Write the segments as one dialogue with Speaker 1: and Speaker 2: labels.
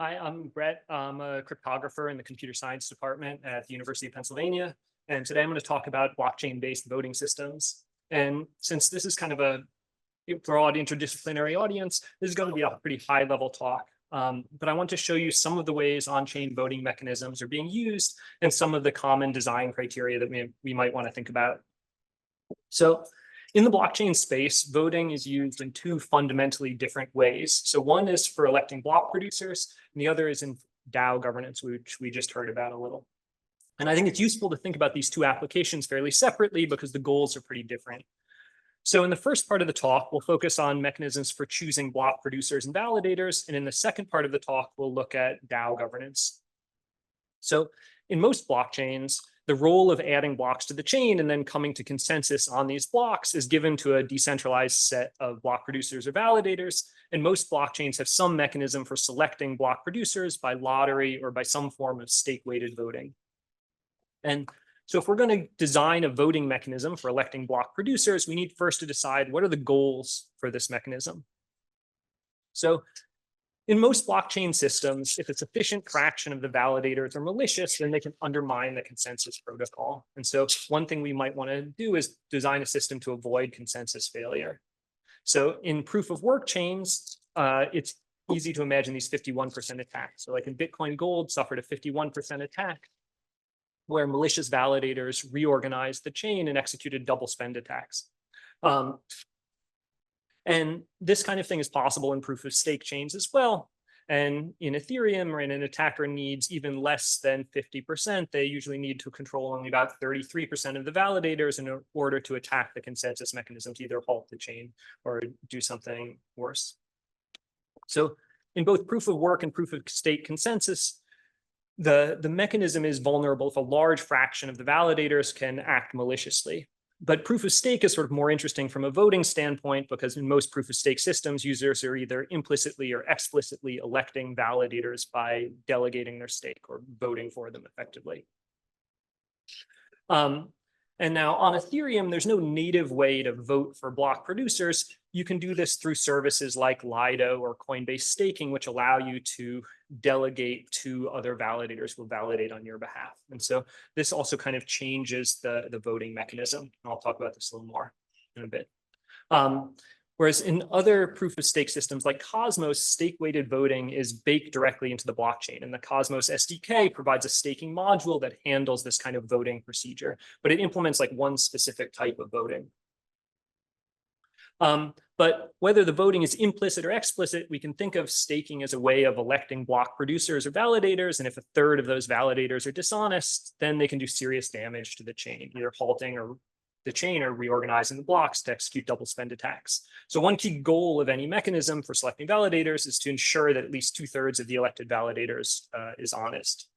Speaker 1: Hi, I'm Brett. I'm a cryptographer in the computer science department at the University of Pennsylvania. And today I'm going to talk about blockchain-based voting systems. And since this is kind of a broad interdisciplinary audience, this is going to be a pretty high-level talk. But I want to show you some of the ways on-chain voting mechanisms are being used and some of the common design criteria that we might want to think about. So in the blockchain space, voting is used in two fundamentally different ways. So one is for electing block producers, and the other is in DAO governance, which we just heard about a little. And I think it's useful to think about these two applications fairly separately because the goals are pretty different. So in the first part of the talk, we'll focus on mechanisms for choosing block producers and validators. And in the second part of the talk, we'll look at DAO governance. So in most blockchains, the role of adding blocks to the chain and then coming to consensus on these blocks is given to a decentralized set of block producers or validators. And most blockchains have some mechanism for selecting block producers by lottery or by some form of stake-weighted voting. And so if we're going to design a voting mechanism for electing block producers, we need first to decide what are the goals for this mechanism. So in most blockchain systems, if a sufficient fraction of the validators are malicious, then they can undermine the consensus protocol. And so one thing we might want to do is design a system to avoid consensus failure. So in proof of work chains, it's easy to imagine these 51% attacks. So like in Bitcoin Gold suffered a 51% attack where malicious validators reorganized the chain and executed double spend attacks. And this kind of thing is possible in proof of stake chains as well. And in Ethereum, when an attacker needs even less than 50%, they usually need to control only about 33% of the validators in order to attack the consensus mechanism to either halt the chain or do something worse. So in both proof of work and proof of stake consensus, the mechanism is vulnerable if a large fraction of the validators can act maliciously. But proof of stake is sort of more interesting from a voting standpoint because in most proof of stake systems, users are either implicitly or explicitly electing validators by delegating their stake or voting for them effectively. And now on Ethereum, there's no native way to vote for block producers. You can do this through services like Lido or Coinbase staking, which allow you to delegate to other validators who will validate on your behalf. And so this also kind of changes the voting mechanism. And I'll talk about this a little more in a bit. Whereas in other proof of stake systems like Cosmos, stake-weighted voting is baked directly into the blockchain. And the Cosmos SDK provides a staking module that handles this kind of voting procedure, but it implements like one specific type of voting. But whether the voting is implicit or explicit, we can think of staking as a way of electing block producers or validators. And if a third of those validators are dishonest, then they can do serious damage to the chain, either halting or the chain or reorganizing the blocks to execute double spend attacks. So one key goal of any mechanism for selecting validators is to ensure that at least 2/3 of the elected validators is honest.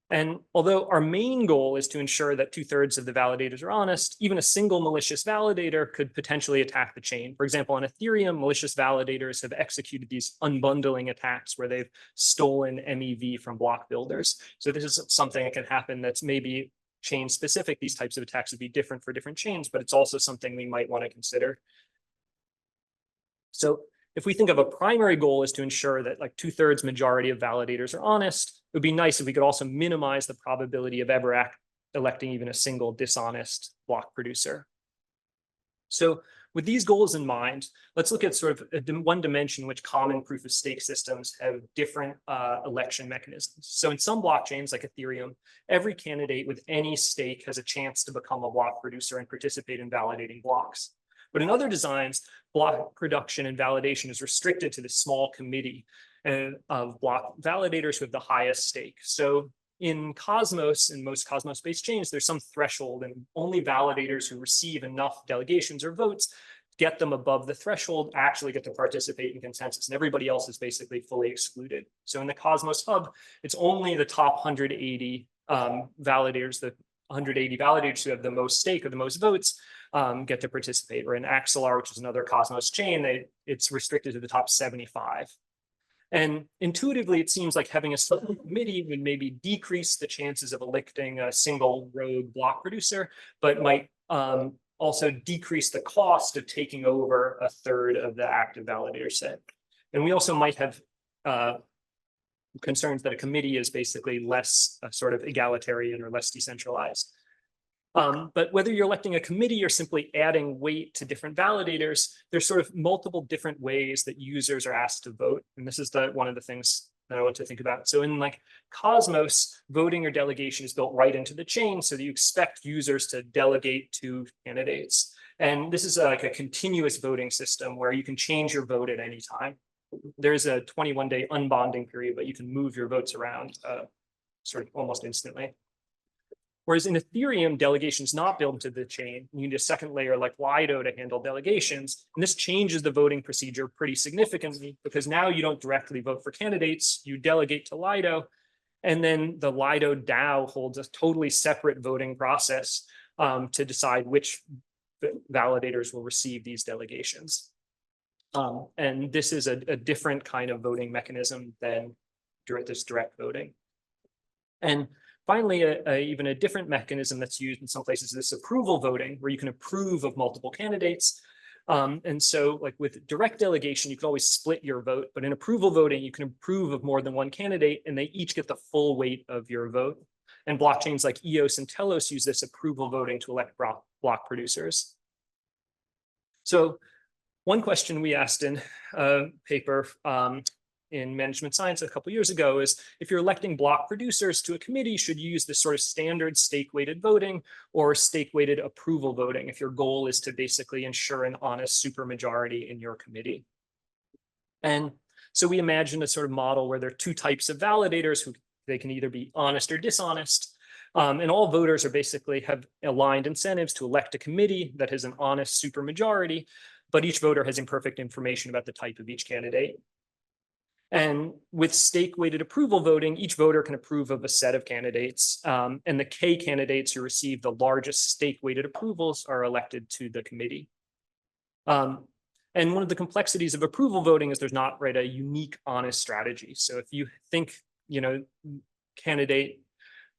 Speaker 1: And although our main goal is to ensure that 2/3 of the validators are honest, even a single malicious validator could potentially attack the chain. For example, on Ethereum, malicious validators have executed these unbundling attacks where they've stolen MEV from block builders. So this is something that can happen that's maybe chain specific. These types of attacks would be different for different chains, but it's also something we might want to consider. So if we think of a primary goal is to ensure that like 2/3 majority of validators are honest, it would be nice if we could also minimize the probability of ever electing even a single dishonest block producer. So with these goals in mind, let's look at sort of one dimension in which common proof of stake systems have different election mechanisms. So in some blockchains like Ethereum, every candidate with any stake has a chance to become a block producer and participate in validating blocks. But in other designs, block production and validation is restricted to the small committee of block validators who have the highest stake. So in Cosmos, in most Cosmos-based chains, there's some threshold, and only validators who receive enough delegations or votes get them above the threshold actually get to participate in consensus, and everybody else is basically fully excluded. So in the Cosmos Hub, it's only the top 180 validators, the 180 validators who have the most stake or the most votes get to participate. Or in Axelar, which is another Cosmos chain, it's restricted to the top 75. And intuitively, it seems like having a small committee would maybe decrease the chances of electing a single rogue block producer, but might also decrease the cost of taking over a third of the active validator set. And we also might have concerns that a committee is basically less sort of egalitarian or less decentralized. But whether you're electing a committee or simply adding weight to different validators, there's sort of multiple different ways that users are asked to vote. And this is one of the things that I want to think about. So in like Cosmos, voting or delegation is built right into the chain so that you expect users to delegate to candidates. And this is like a continuous voting system where you can change your vote at any time. There's a 21-day unbonding period, but you can move your votes around sort of almost instantly. Whereas in Ethereum, delegation is not built into the chain. You need a second layer like Lido to handle delegations. And this changes the voting procedure pretty significantly because now you don't directly vote for candidates, you delegate to Lido. And then the Lido DAO holds a totally separate voting process to decide which validators will receive these delegations. And this is a different kind of voting mechanism than this direct voting. And finally, even a different mechanism that's used in some places is this approval voting, where you can approve of multiple candidates. And so like with direct delegation, you can always split your vote, but in approval voting, you can approve of more than one candidate and they each get the full weight of your vote. And blockchains like EOS and Telos use this approval voting to elect block producers. So one question we asked in a paper in management science a couple years ago is, if you're electing block producers to a committee, should you use this sort of standard stake-weighted voting or stake-weighted approval voting if your goal is to basically ensure an honest supermajority in your committee? And so we imagined a sort of model where there are two types of validators who they can either be honest or dishonest. And all voters are basically have aligned incentives to elect a committee that has an honest supermajority, but each voter has imperfect information about the type of each candidate. And with stake-weighted approval voting, each voter can approve of a set of candidates, and the K candidates who receive the largest stake-weighted approvals are elected to the committee. And one of the complexities of approval voting is there's not a unique honest strategy. So if you think, candidate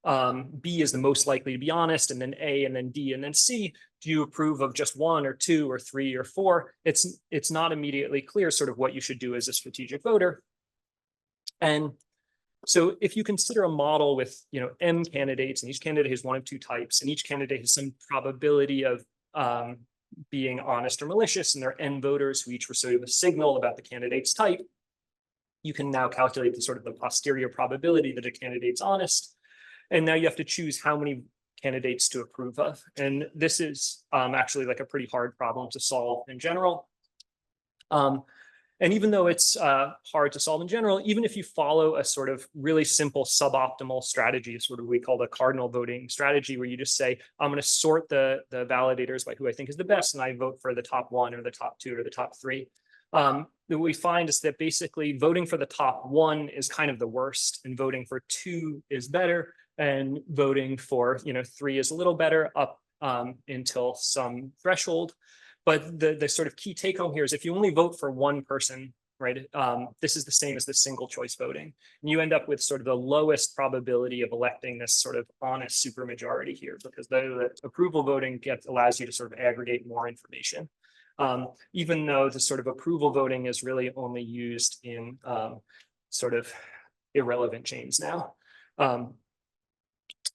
Speaker 1: B is the most likely to be honest, and then A, and then D, and then C, do you approve of just one or two or three or four? It's not immediately clear sort of what you should do as a strategic voter. And so if you consider a model with, M candidates, and each candidate has one of two types, and each candidate has some probability of being honest or malicious, and there are N voters who each receive a signal about the candidate's type, you can now calculate the posterior probability that a candidate's honest. And now you have to choose how many candidates to approve of. And this is actually like a pretty hard problem to solve in general. And even though it's hard to solve in general, even if you follow a sort of really simple suboptimal strategy, sort of we call the cardinal voting strategy, where you just say, I'm going to sort the validators by who I think is the best, and I vote for the top one or the top two or the top three. What we find is that basically voting for the top one is kind of the worst, and voting for two is better, and voting for three is a little better up until some threshold. But the sort of key take home here is if you only vote for one person, right, this is the same as the single choice voting. And you end up with sort of the lowest probability of electing this sort of honest supermajority here, because the approval voting allows you to sort of aggregate more information. Even though the sort of approval voting is really only used in sort of irrelevant chains now.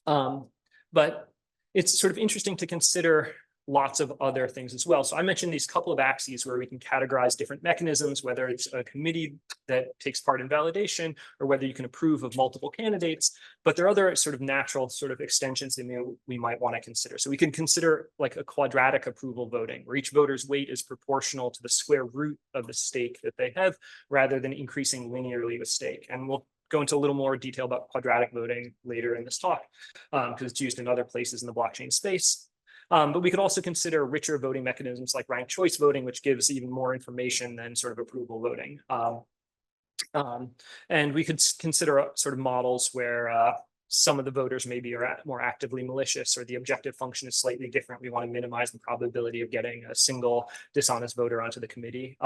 Speaker 1: But it's sort of interesting to consider lots of other things as well. So I mentioned these couple of axes where we can categorize different mechanisms, whether it's a committee that takes part in validation or whether you can approve of multiple candidates. But there are other sort of natural sort of extensions that we might want to consider. So we can consider like a quadratic approval voting, where each voter's weight is proportional to the square root of the stake that they have, rather than increasing linearly with stake. And we'll go into a little more detail about quadratic voting later in this talk, because it's used in other places in the blockchain space. But we could also consider richer voting mechanisms like ranked choice voting, which gives even more information than sort of approval voting. And we could consider sort of models where some of the voters maybe are more actively malicious, or the objective function is slightly different. We want to minimize the probability of getting a single dishonest voter onto the committee,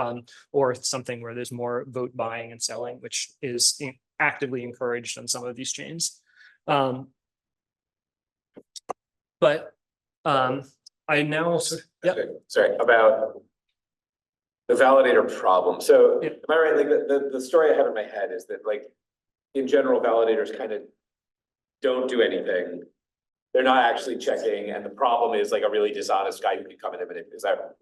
Speaker 1: or something where there's more vote buying and selling, which is actively encouraged on some of these chains. But I now also, yeah.
Speaker 2: Sorry, about the validator problem. So am I right? Like the story I have in my head is that like in general, validators kind of don't do anything. They're not actually checking, and the problem is like a really dishonest guy who can come in and manipulate. Is that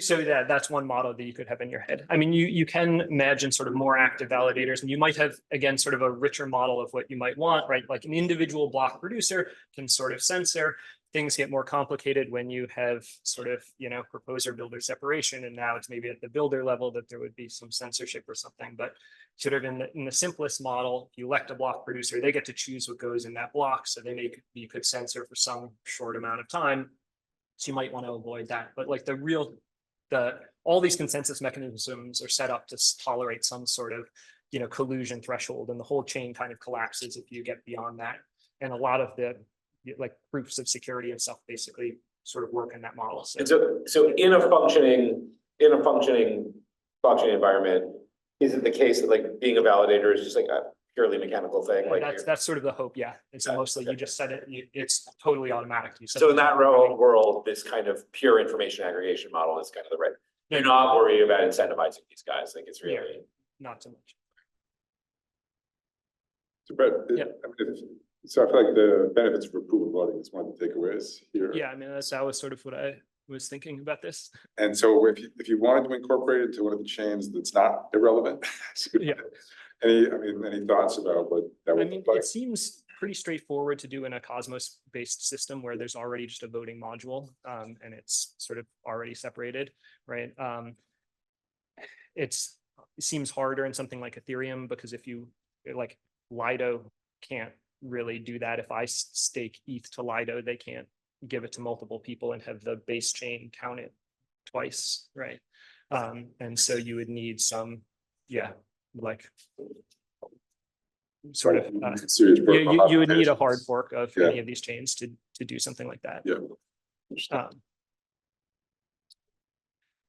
Speaker 1: So yeah, that's one model that you could have in your head. I mean, you can imagine sort of more active validators, and you might have, again, sort of a richer model of what you might want, right? Like an individual block producer can sort of censor. Things get more complicated when you have sort of, proposer builder separation, and now it's maybe at the builder level that there would be some censorship or something. But sort of in the simplest model, you elect a block producer, they get to choose what goes in that block. So you could censor for some short amount of time. So you might want to avoid that. But like all these consensus mechanisms are set up to tolerate some sort of, collusion threshold, and the whole chain kind of collapses if you get beyond that. And a lot of the like proofs of security and stuff basically sort of work in that model.
Speaker 2: So in a functioning blockchain environment, is it the case that like being a validator is just like a purely mechanical thing? Like
Speaker 1: that's sort of the hope, yeah. And so mostly you just said it, it's totally automatic.
Speaker 2: So in that world, this kind of pure information aggregation model is kind of the right. You're not worried about incentivizing these guys. Like it's really
Speaker 1: not so much.
Speaker 3: So Brett, so I feel like the benefits of approval voting is one of the takeaways here.
Speaker 1: Yeah, I mean, that was sort of what I was thinking about this.
Speaker 3: And so if you wanted to incorporate it into one of the chains that's not irrelevant,
Speaker 1: yeah.
Speaker 3: Any thoughts about what that would look like?
Speaker 1: It seems pretty straightforward to do in a Cosmos-based system where there's already just a voting module, and it's sort of already separated, right? It seems harder in something like Ethereum, because if you like Lido can't really do that. If I stake ETH to Lido, they can't give it to multiple people and have the base chain count it twice, right? And so you would need some, like sort of you would need a hard fork of any of these chains to do something like that.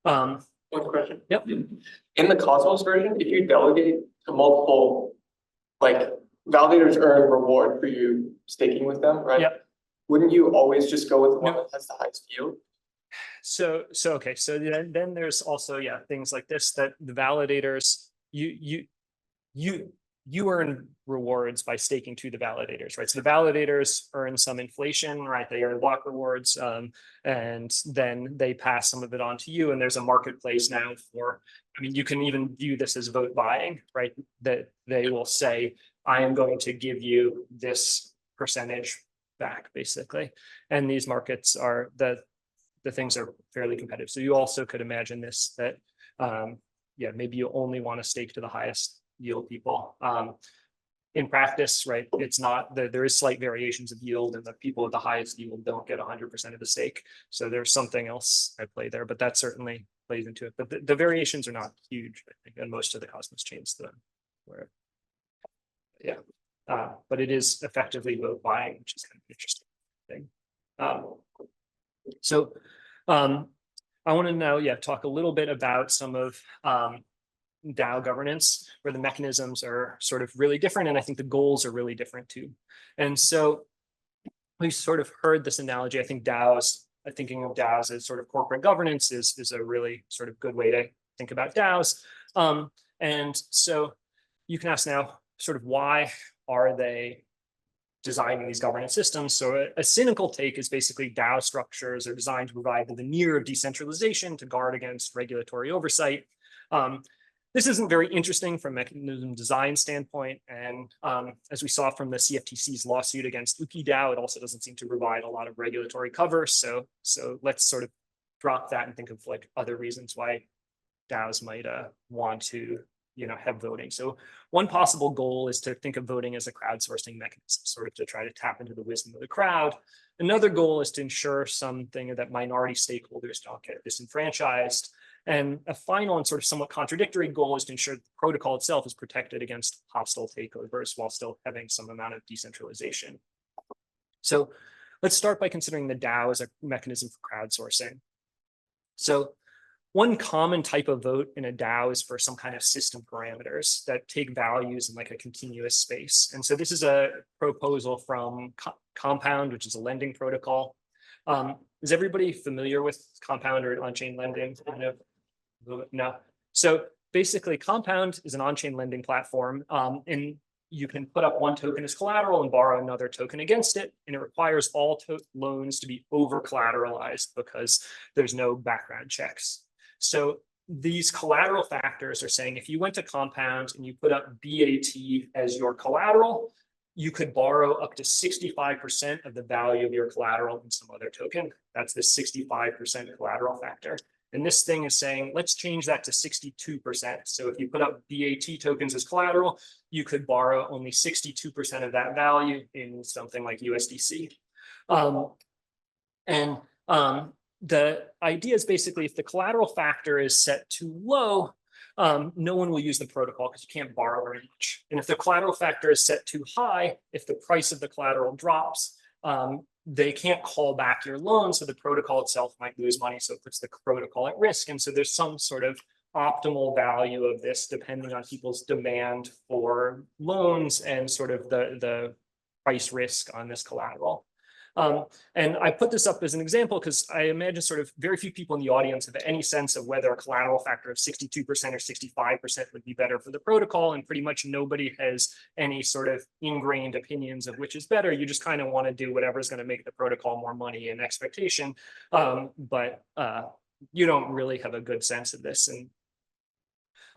Speaker 4: One question.
Speaker 1: Yep.
Speaker 4: In the Cosmos version, if you delegate to multiple, like validators earn reward for you staking with them, right?
Speaker 1: Yep.
Speaker 4: Wouldn't you always just go with the one that has the highest yield?
Speaker 1: So then there's also things like this, that the validators you earn rewards by staking to the validators, right? So the validators earn some inflation, right? They earn block rewards, and then they pass some of it on to you. And there's a marketplace now for, you can even view this as vote buying, right? That they will say, I am going to give you this percentage back, basically. And these markets are the things are fairly competitive. So you also could imagine this, that maybe you only want to stake to the highest yield people. In practice, right, it's not that there is slight variations of yield, and the people with the highest yield don't get 100% of the stake. So there's something else at play there, but that certainly plays into it. But the variations are not huge, I think, on most of the Cosmos chains. But it is effectively vote buying, which is kind of an interesting thing. So I want to now, talk a little bit about some of DAO governance, where the mechanisms are sort of really different, and I think the goals are really different too. And so we sort of heard this analogy. I think thinking of DAOs as sort of corporate governance is a really sort of good way to think about DAOs. And so you can ask now, sort of, why are they designing these governance systems? So a cynical take is basically DAO structures are designed to provide the veneer of decentralization to guard against regulatory oversight. This isn't very interesting from a mechanism design standpoint. And as we saw from the CFTC's lawsuit against UkiDAO, it also doesn't seem to provide a lot of regulatory cover. So let's sort of drop that and think of like other reasons why DAOs might want to have voting. So one possible goal is to think of voting as a crowdsourcing mechanism, sort of to try to tap into the wisdom of the crowd. Another goal is to ensure something that minority stakeholders don't get disenfranchised. And a final and sort of somewhat contradictory goal is to ensure the protocol itself is protected against hostile takeovers while still having some amount of decentralization. So let's start by considering the DAO as a mechanism for crowdsourcing. So one common type of vote in a DAO is for some kind of system parameters that take values in like a continuous space. And so this is a proposal from Compound, which is a lending protocol. Is everybody familiar with Compound or on-chain lending? No. So basically, Compound is an on-chain lending platform, and you can put up one token as collateral and borrow another token against it. And it requires all loans to be over collateralized because there's no background checks. So these collateral factors are saying if you went to Compound and you put up BAT as your collateral, you could borrow up to 65% of the value of your collateral in some other token. That's the 65% collateral factor. And this thing is saying, let's change that to 62%. So if you put up BAT tokens as collateral, you could borrow only 62% of that value in something like USDC. The idea is basically if the collateral factor is set too low, no one will use the protocol because you can't borrow very much. And if the collateral factor is set too high, if the price of the collateral drops, they can't call back your loan. So the protocol itself might lose money. So it puts the protocol at risk. And so there's some sort of optimal value of this depending on people's demand for loans and sort of the price risk on this collateral. And I put this up as an example because I imagine sort of very few people in the audience have any sense of whether a collateral factor of 62% or 65% would be better for the protocol. And pretty much nobody has any sort of ingrained opinions of which is better. You just kind of want to do whatever is going to make the protocol more money and expectation. But you don't really have a good sense of this.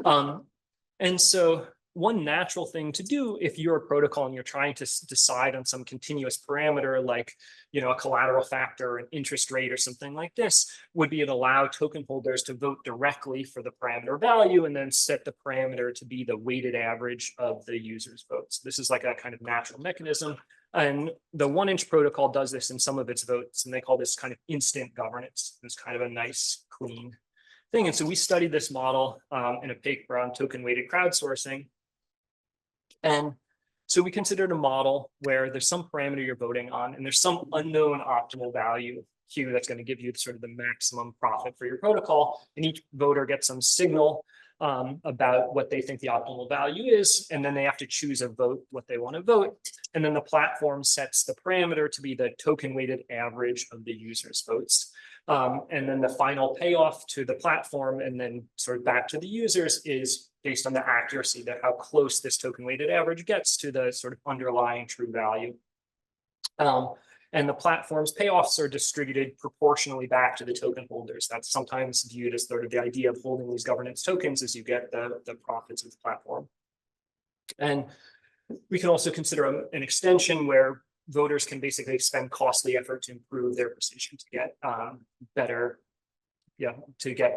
Speaker 1: And so one natural thing to do if you're a protocol and you're trying to decide on some continuous parameter like, you know, a collateral factor or an interest rate or something like this would be to allow token holders to vote directly for the parameter value and then set the parameter to be the weighted average of the user's votes. This is like a kind of natural mechanism. And the 1inch protocol does this in some of its votes, and they call this kind of instant governance. It's kind of a nice, clean thing. And so we studied this model in a paper on token weighted crowdsourcing. And so we considered a model where there's some parameter you're voting on, and there's some unknown optimal value Q that's going to give you sort of the maximum profit for your protocol. And each voter gets some signal about what they think the optimal value is. And then they have to choose a vote, what they want to vote. And then the platform sets the parameter to be the token weighted average of the user's votes. And then the final payoff to the platform and then sort of back to the users is based on the accuracy, that how close this token weighted average gets to the sort of underlying true value. And the platform's payoffs are distributed proportionally back to the token holders. That's sometimes viewed as sort of the idea of holding these governance tokens as you get the profits of the platform. And we can also consider an extension where voters can basically expend costly effort to improve their precision to get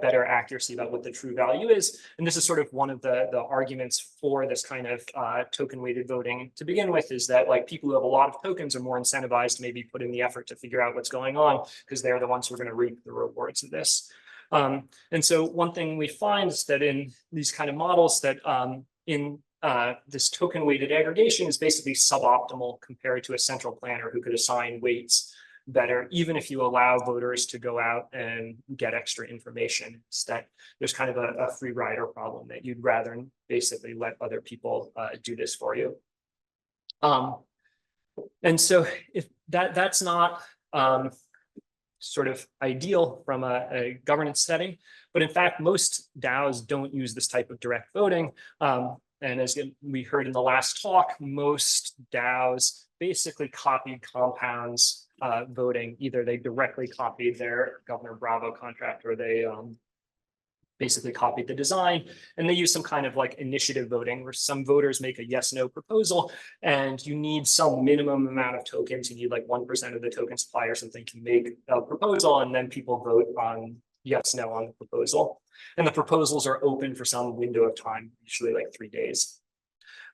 Speaker 1: better accuracy about what the true value is. And this is sort of one of the arguments for this kind of token weighted voting to begin with, is that like people who have a lot of tokens are more incentivized to maybe put in the effort to figure out what's going on because they're the ones who are going to reap the rewards of this. And so one thing we find is that in these kind of models that this token weighted aggregation is basically suboptimal compared to a central planner who could assign weights better, even if you allow voters to go out and get extra information. Instead, there's kind of a free rider problem that you'd rather basically let other people do this for you. And so if that's not sort of ideal from a governance setting, but in fact, most DAOs don't use this type of direct voting. And as we heard in the last talk, most DAOs basically copied Compound's voting. Either they directly copied their Governor Bravo contract, or they basically copied the design, and they use some kind of like initiative voting where some voters make a yes/no proposal, and you need some minimum amount of tokens. You need like 1% of the token supply or something to make a proposal, and then people vote on yes/no on the proposal. And the proposals are open for some window of time, usually like 3 days.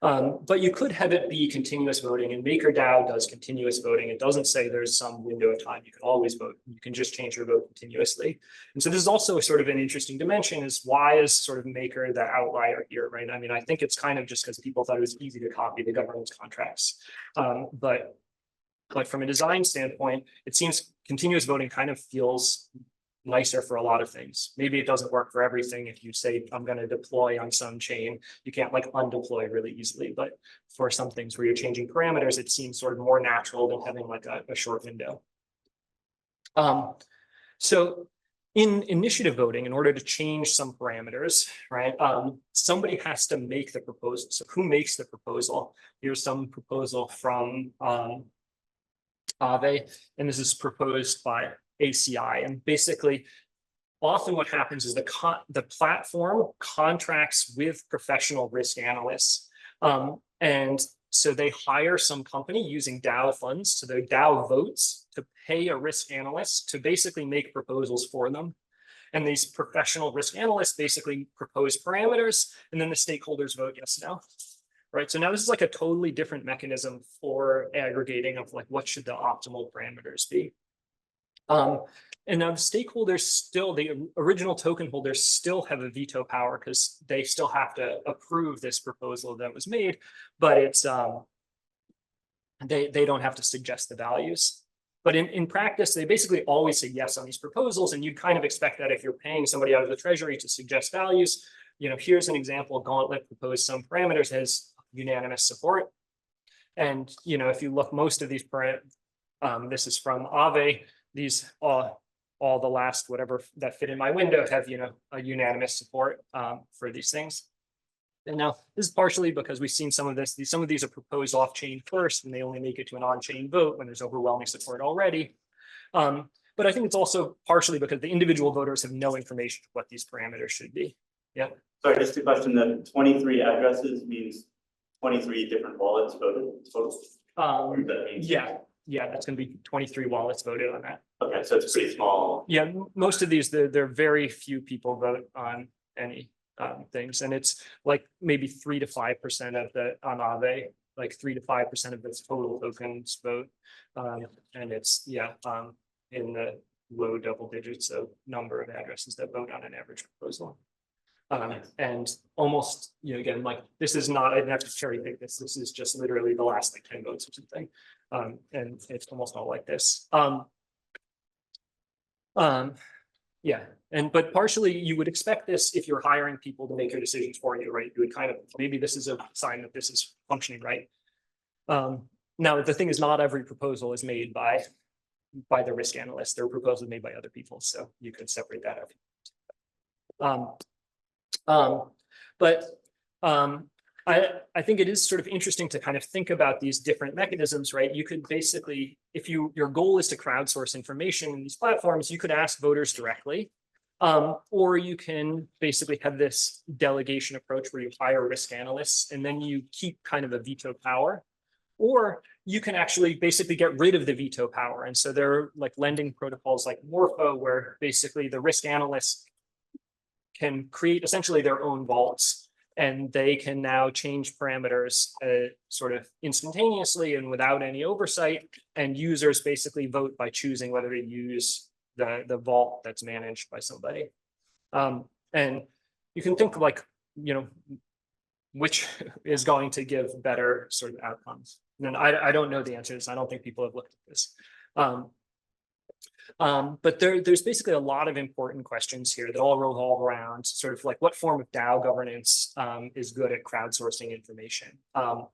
Speaker 1: But you could have it be continuous voting, and MakerDAO does continuous voting. It doesn't say there's some window of time. You can always vote. You can just change your vote continuously. And so this is also sort of an interesting dimension, is why is sort of Maker the outlier here, right? I mean, I think it's kind of just because people thought it was easy to copy the governance contracts. But from a design standpoint, it seems continuous voting kind of feels nicer for a lot of things. Maybe it doesn't work for everything. If you say, I'm going to deploy on some chain, you can't like undeploy really easily. But for some things where you're changing parameters, it seems sort of more natural than having like a short window. So in initiative voting, in order to change some parameters, right, somebody has to make the proposal. So who makes the proposal? Here's some proposal from AVE, and this is proposed by ACI. And basically, often what happens is the platform contracts with professional risk analysts. And so they hire some company using DAO funds. So their DAO votes to pay a risk analyst to basically make proposals for them. And these professional risk analysts basically propose parameters, and then the stakeholders vote yes, no. Right. So now this is like a totally different mechanism for aggregating of like what should the optimal parameters be. And now the stakeholders still, the original token holders still have a veto power because they still have to approve this proposal that was made, but it's they don't have to suggest the values. But in practice, they basically always say yes on these proposals, and you'd kind of expect that if you're paying somebody out of the treasury to suggest values. You know, here's an example: Gauntlet proposed some parameters, has unanimous support. And you know, if you look, most of these this is from AVE. These all the last whatever that fit in my window have, you know, a unanimous support for these things. And now this is partially because we've seen some of this. Some of these are proposed off-chain first, and they only make it to an on-chain vote when there's overwhelming support already. But I think it's also partially because the individual voters have no information of what these parameters should be. Yeah.
Speaker 5: Sorry, just a question. That 23 addresses means 23 different wallets voted total. That means
Speaker 1: Yeah, that's going to be 23 wallets voted on that.
Speaker 5: Okay, so it's pretty small.
Speaker 1: Yeah, most of these, there are very few people vote on any things, and it's like maybe 3 to 5% of the on AVE, like 3 to 5% of its total tokens vote, and it's in the low double digits of number of addresses that vote on an average proposal. And almost, you know, again, like this is not, I didn't have to cherry pick this. This is just literally the last like 10 votes or something. And it's almost all like this. Yeah, but partially you would expect this if you're hiring people to make your decisions for you, right? You would kind of, maybe this is a sign that this is functioning right. Now the thing is, not every proposal is made by the risk analyst. There are proposals made by other people, so you could separate that out. I think it is sort of interesting to kind of think about these different mechanisms, right? You could basically, if your goal is to crowdsource information in these platforms, you could ask voters directly, or you can basically have this delegation approach where you hire risk analysts and then you keep kind of a veto power, or you can actually basically get rid of the veto power. And so there are like lending protocols like Morpho, where basically the risk analysts can create essentially their own vaults, and they can now change parameters sort of instantaneously and without any oversight. And users basically vote by choosing whether to use the vault that's managed by somebody. And you can think of like, you know, which is going to give better sort of outcomes. And I don't know the answers. I don't think people have looked at this. But there's basically a lot of important questions here that all revolve around sort of like what form of DAO governance is good at crowdsourcing information. I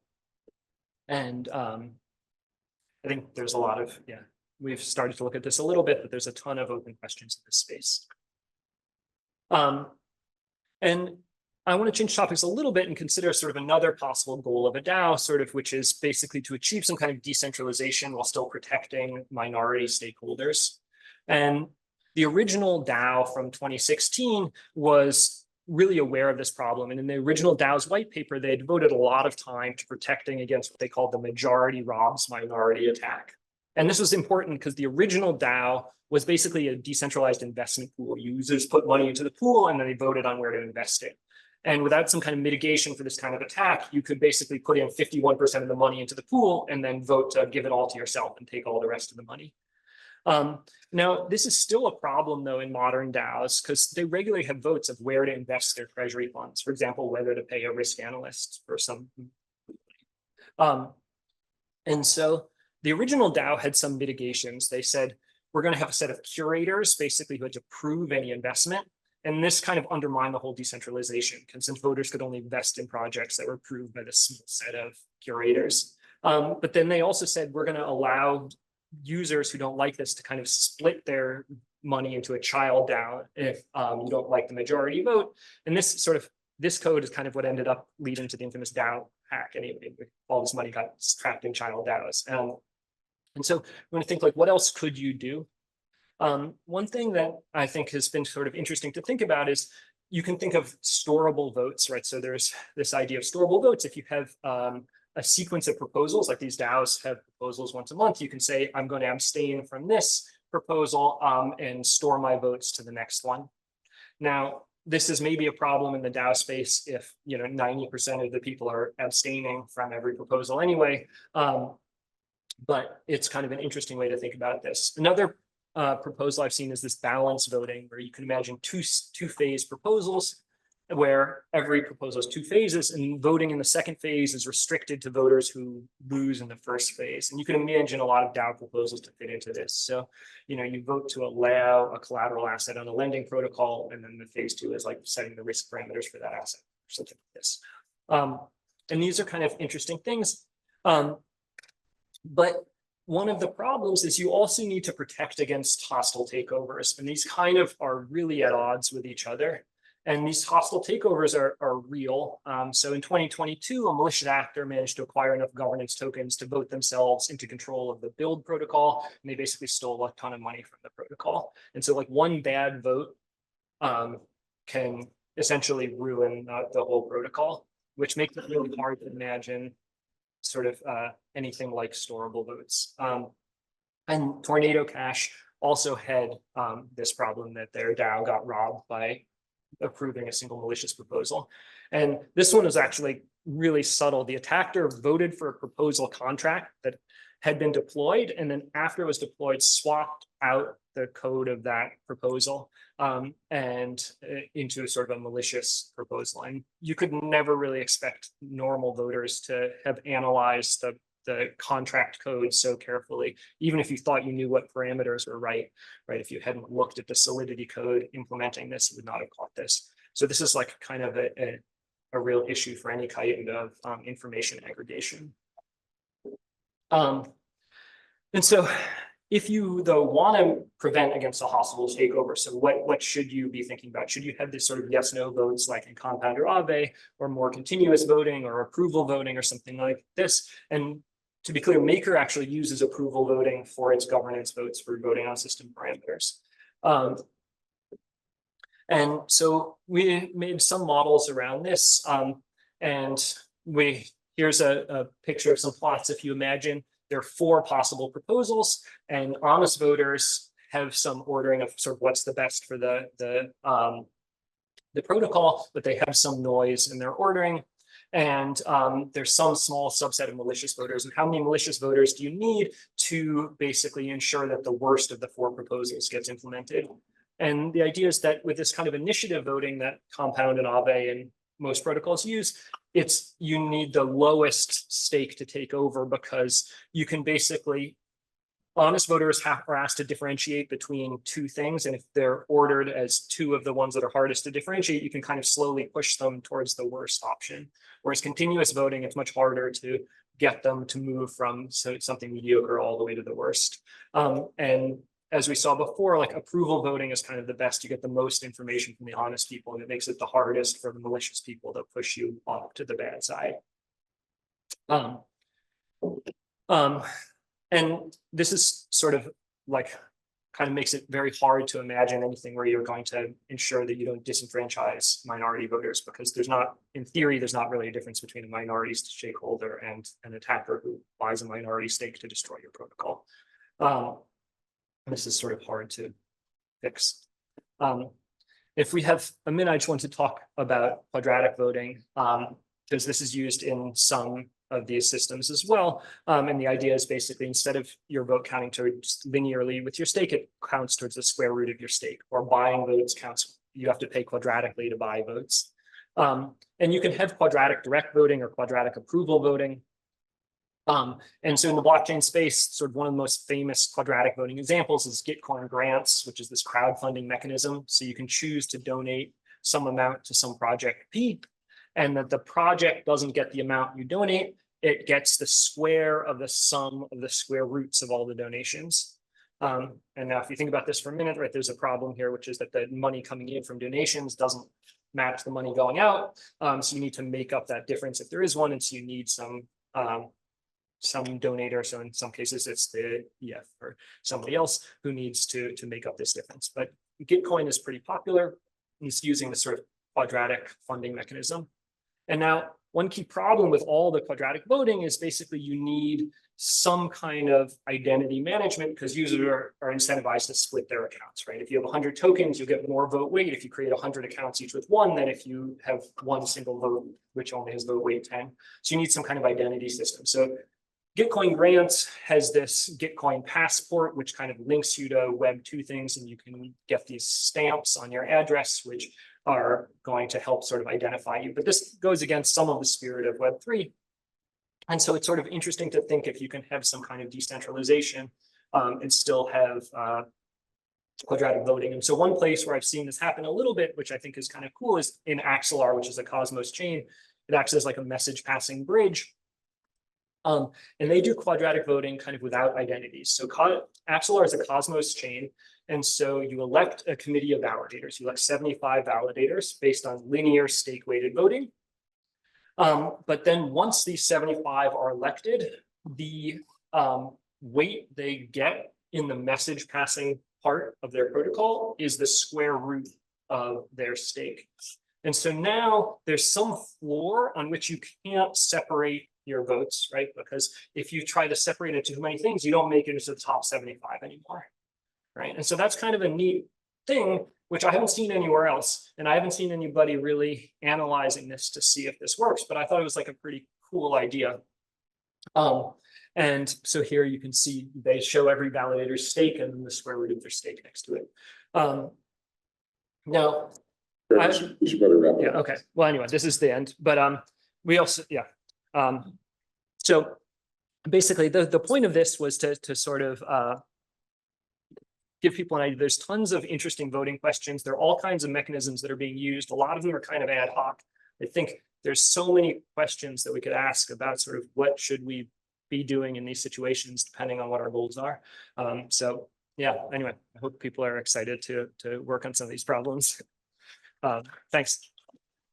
Speaker 1: think there's a lot of, we've started to look at this a little bit, but there's a ton of open questions in this space. And I want to change topics a little bit and consider sort of another possible goal of a DAO, sort of, which is basically to achieve some kind of decentralization while still protecting minority stakeholders. And the original DAO from 2016 was really aware of this problem. And in the original DAO's white paper, they devoted a lot of time to protecting against what they called the majority robs minority attack. And this was important because the original DAO was basically a decentralized investment pool. Users put money into the pool and then they voted on where to invest it. And without some kind of mitigation for this kind of attack, you could basically put in 51% of the money into the pool and then vote to give it all to yourself and take all the rest of the money. Now, this is still a problem, though, in modern DAOs, because they regularly have votes of where to invest their treasury funds. For example, whether to pay a risk analyst for some. And so the original DAO had some mitigations. They said, we're going to have a set of curators, basically, who had to prove any investment. And this kind of undermined the whole decentralization, because since voters could only invest in projects that were approved by this small set of curators. But then they also said, we're going to allow users who don't like this to kind of split their money into a child DAO if you don't like the majority vote. And this code is kind of what ended up leading to the infamous DAO hack. Anyway, all this money got trapped in child DAOs. And so we're going to think like, what else could you do? One thing that I think has been sort of interesting to think about is you can think of storable votes, right? So there's this idea of storable votes. If you have a sequence of proposals, like these DAOs have proposals once a month, you can say, I'm going to abstain from this proposal and store my votes to the next one. Now, this is maybe a problem in the DAO space if 90% of the people are abstaining from every proposal anyway. But it's kind of an interesting way to think about this. Another proposal I've seen is this balance voting, where you can imagine two-phase proposals, where every proposal is 2 phases, and voting in the second phase is restricted to voters who lose in the first phase. And you can imagine a lot of DAO proposals to fit into this. So, you vote to allow a collateral asset on a lending protocol, and then the phase 2 is like setting the risk parameters for that asset, or something like this. And these are kind of interesting things. But one of the problems is you also need to protect against hostile takeovers, and these kind of are really at odds with each other. And these hostile takeovers are real. So in 2022, a malicious actor managed to acquire enough governance tokens to vote themselves into control of the build protocol, and they basically stole a ton of money from the protocol. And so like one bad vote can essentially ruin the whole protocol, which makes it really hard to imagine sort of anything like storable votes. And Tornado Cash also had this problem that their DAO got robbed by approving a single malicious proposal. And this one is actually really subtle. The attacker voted for a proposal contract that had been deployed, and then after it was deployed, swapped out the code of that proposal and into a sort of a malicious proposal. And you could never really expect normal voters to have analyzed the contract code so carefully, even if you thought you knew what parameters were right? If you hadn't looked at the Solidity code implementing this, you would not have caught this. So this is like kind of a real issue for any kind of information aggregation. And so if you, though, want to prevent against a hostile takeover, so what should you be thinking about? Should you have this sort of yes/no votes like in Compound or Aave, or more continuous voting or approval voting or something like this? And to be clear, Maker actually uses approval voting for its governance votes for voting on system parameters. And so we made some models around this. And here's a picture of some plots. If you imagine there are 4 possible proposals, and honest voters have some ordering of sort of what's the best for the protocol, but they have some noise in their ordering. And there's some small subset of malicious voters. And how many malicious voters do you need to basically ensure that the worst of the 4 proposals gets implemented? And the idea is that with this kind of initiative voting that Compound and Aave and most protocols use, you need the lowest stake to take over, because you can basically, honest voters are asked to differentiate between 2 things. And if they're ordered as 2 of the ones that are hardest to differentiate, you can kind of slowly push them towards the worst option. Whereas continuous voting, it's much harder to get them to move from something mediocre all the way to the worst. And as we saw before, like approval voting is kind of the best. You get the most information from the honest people, and it makes it the hardest for the malicious people to push you up to the bad side. And this is sort of like kind of makes it very hard to imagine anything where you're going to ensure that you don't disenfranchise minority voters, because in theory, there's not really a difference between a minority stakeholder and an attacker who buys a minority stake to destroy your protocol. This is sort of hard to fix. If we have a minute, I just want to talk about quadratic voting, because this is used in some of these systems as well. And the idea is basically, instead of your vote counting towards linearly with your stake, it counts towards the square root of your stake. Or buying votes counts, you have to pay quadratically to buy votes. And you can have quadratic direct voting or quadratic approval voting. And so in the blockchain space, sort of one of the most famous quadratic voting examples is Gitcoin grants, which is this crowdfunding mechanism. So you can choose to donate some amount to some project P, and that the project doesn't get the amount you donate, it gets the square of the sum of the square roots of all the donations. And now if you think about this for a minute, right, there's a problem here, which is that the money coming in from donations doesn't match the money going out. So you need to make up that difference if there is one, and so you need some donator. So in some cases, it's the EF or somebody else who needs to make up this difference. But Gitcoin is pretty popular. It's using this sort of quadratic funding mechanism. And now one key problem with all the quadratic voting is basically you need some kind of identity management because users are incentivized to split their accounts, right? If you have 100 tokens, you get more vote weight if you create 100 accounts each with one than if you have one single vote, which only has vote weight 10. So you need some kind of identity system. So Gitcoin Grants has this Gitcoin passport, which kind of links you to Web 2 things, and you can get these stamps on your address, which are going to help sort of identify you. But this goes against some of the spirit of Web 3. And so it's sort of interesting to think if you can have some kind of decentralization and still have quadratic voting. And so one place where I've seen this happen a little bit, which I think is kind of cool, is in Axelar, which is a Cosmos chain. It acts as like a message passing bridge. And they do quadratic voting kind of without identities. So Axelar is a Cosmos chain. And so you elect a committee of validators. You elect 75 validators based on linear stake weighted voting. But then once these 75 are elected, the weight they get in the message passing part of their protocol is the square root of their stake. And so now there's some floor on which you can't separate your votes, right? Because if you try to separate it into too many things, you don't make it into the top 75 anymore, right? And so that's kind of a neat thing, which I haven't seen anywhere else. And I haven't seen anybody really analyzing this to see if this works, but I thought it was like a pretty cool idea. And so here you can see they show every validator's stake and then the square root of their stake next to it. Now,
Speaker 3: We should probably wrap it
Speaker 1: yeah,
Speaker 3: up.
Speaker 1: okay. Well, anyway, this is the end, but we also, yeah. So basically the point of this was to sort of give people an idea. There's tons of interesting voting questions. There are all kinds of mechanisms that are being used. A lot of them are kind of ad hoc. I think there's so many questions that we could ask about sort of what should we be doing in these situations, depending on what our goals are. So yeah, anyway, I hope people are excited to work on some of these problems. Thanks.